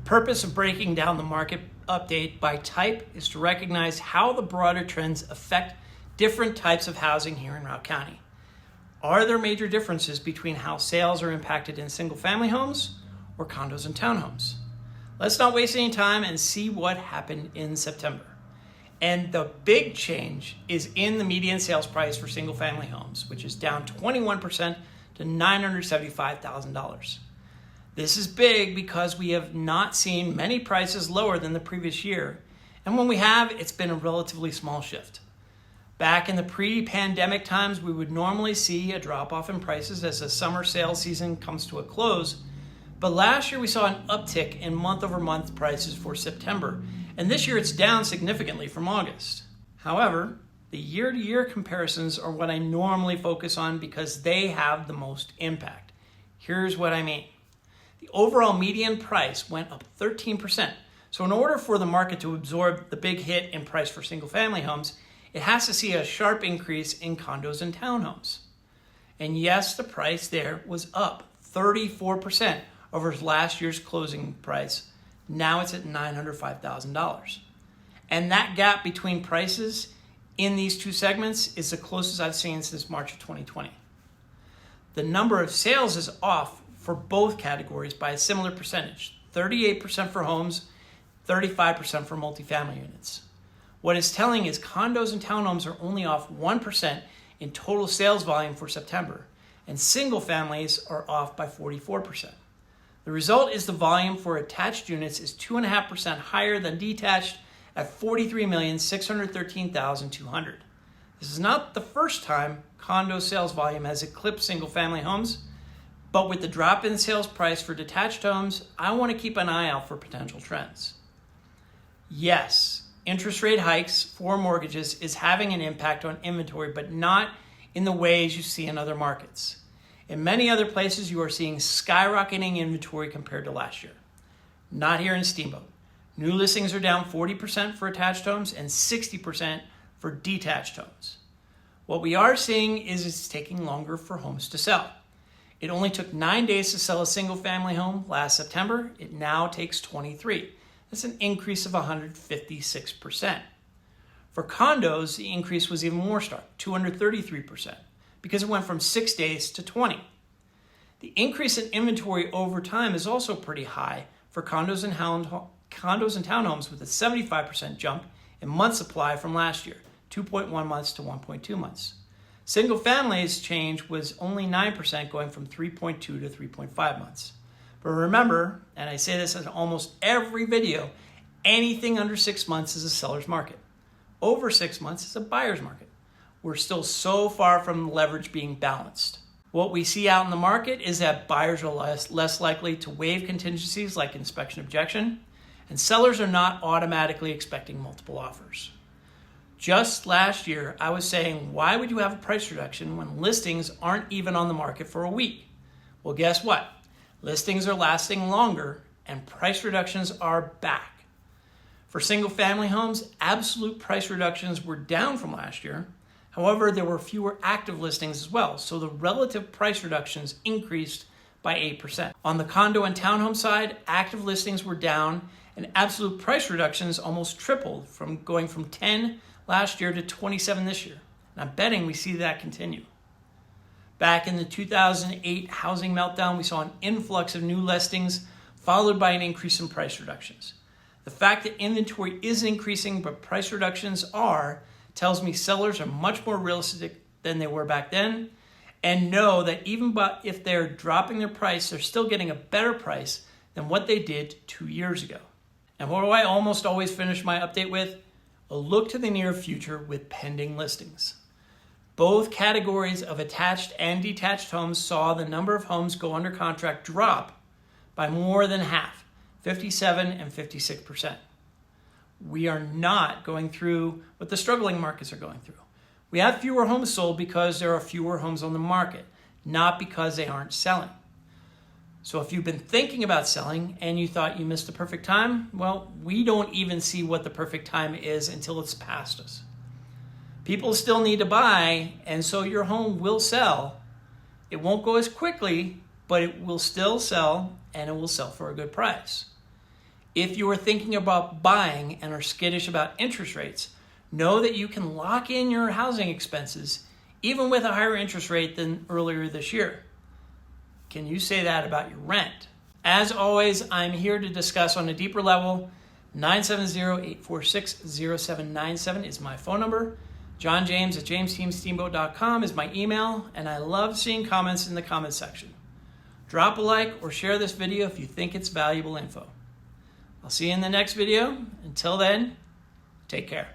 purpose of breaking down the market update by type is to recognize how the broader trends affect different types of housing here in Routt County. Are there major differences between how sales are impacted in single-family homes or condos and townhomes? Let's not waste any time and see what happened in September. And the big change is in the median sales price for single-family homes, which is down 21% to $975,000. This is big because we have not seen many prices lower than the previous year, and when we have, it's been a relatively small shift. Back in the pre-pandemic times, we would normally see a drop-off in prices as the summer sales season comes to a close, but last year we saw an uptick in month-over-month prices for September, and this year it's down significantly from August. However, the year-to-year comparisons are what I normally focus on because they have the most impact. Here's what I mean. The overall median price went up 13%. So in order for the market to absorb the big hit in price for single-family homes, it has to see a sharp increase in condos and townhomes. And yes, the price there was up 34% over last year's closing price. Now it's at $905,000. And that gap between prices in these two segments is the closest I've seen since March of 2020. The number of sales is off for both categories by a similar percentage, 38% for homes, 35% for multifamily units. What it's telling is condos and townhomes are only off 1% in total sales volume for September, and single families are off by 44%. The result is the volume for attached units is 2.5% higher than detached at 43,613,200. This is not the first time condo sales volume has eclipsed single-family homes, but with the drop in sales price for detached homes, I want to keep an eye out for potential trends. Yes, interest rate hikes for mortgages is having an impact on inventory, but not in the ways you see in other markets. In many other places, you are seeing skyrocketing inventory compared to last year. Not here in Steamboat. New listings are down 40% for attached homes and 60% for detached homes. What we are seeing is it's taking longer for homes to sell. It only took 9 days to sell a single-family home last September. It now takes 23. That's an increase of 156%. For condos, the increase was even more stark, 233%, because it went from 6 days to 20. The increase in inventory over time is also pretty high for condos and townhomes, with a 75% jump in month supply from last year, 2.1 months to 1.2 months. Single families change was only 9%, going from 3.2 to 3.5 months. But remember, and I say this in almost every video, anything under 6 months is a seller's market. Over 6 months is a buyer's market. We're still so far from leverage being balanced. What we see out in the market is that buyers are less likely to waive contingencies like inspection objection, and sellers are not automatically expecting multiple offers. Just last year, I was saying, why would you have a price reduction when listings aren't even on the market for a week? Well, guess what? Listings are lasting longer and price reductions are back. For single-family homes, absolute price reductions were down from last year. However, there were fewer active listings as well, so the relative price reductions increased by 8%. On the condo and townhome side, active listings were down and absolute price reductions almost tripled, from going from 10 last year to 27 this year. And I'm betting we see that continue. Back in the 2008 housing meltdown, we saw an influx of new listings followed by an increase in price reductions. The fact that inventory is increasing but price reductions tells me sellers are much more realistic than they were back then, and know that even if they're dropping their price, they're still getting a better price than what they did 2 years ago. And what do I almost always finish my update with? A look to the near future with pending listings. Both categories of attached and detached homes saw the number of homes go under contract drop by more than half, 57 and 56%. We are not going through what the struggling markets are going through. We have fewer homes sold because there are fewer homes on the market, not because they aren't selling. So if you've been thinking about selling and you thought you missed the perfect time, well, we don't even see what the perfect time is until it's past us. People still need to buy, and so your home will sell. It won't go as quickly, but it will still sell, and it will sell for a good price. If you are thinking about buying and are skittish about interest rates, know that you can lock in your housing expenses even with a higher interest rate than earlier this year. Can you say that about your rent? As always, I'm here to discuss on a deeper level. 970-846-0797 is my phone number. John James at james-steamboat.com is my email, and I love seeing comments in the comments section. Drop a like or share this video if you think it's valuable info. I'll see you in the next video. Until then, take care.